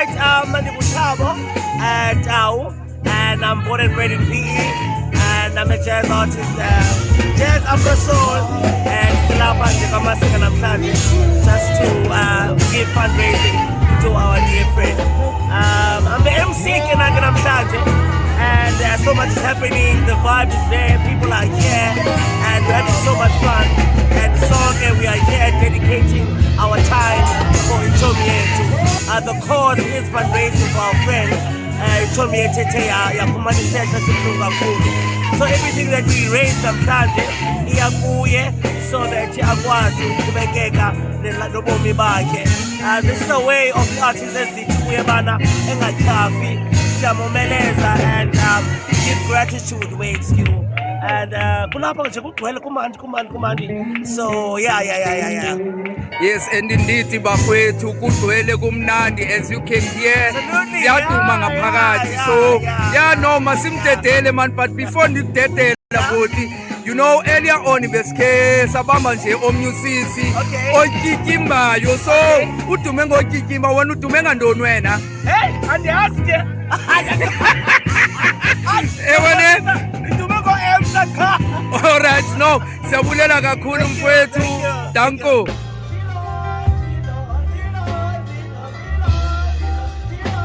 right, Manibutabo and Tau, and I'm born and bred in PE, and I'm a jazz artist, jazz Afro soul, and Silapa Jikamasing and I'm just to give fundraising to our dear friend. I'm the MC Kenagan Amsaje, and so much is happening, the vibe is there, people are here, and we're having so much fun. And the song, we are here dedicating our time for Ichomiyetu. The cause is fundraising for our friend Ichomiyetu Yakumanisesha Sifunga Kulu. So everything that we raise namhlanje iyakuye so that akwazi ukubekeka nobomi bakhe. This is a way of the artists ezithuye bana engachafi siyamomeleza and give gratitude waits you. And kulapha nje kugcwele kumandi so yeah. Yes, and indeed bafowethu kugcwele kumnandi as you can hear siyaduma ngaphakathi so yeah noma simdedele man but before ndidedela futhi you know earlier on beske sabamba nje omnyusisi otyikimbayo so udume ngotyikimba wena udume ngandoni wena hey andiyazi ke ewena All right, no, siyabulela kakhulu mfowethu. Danko.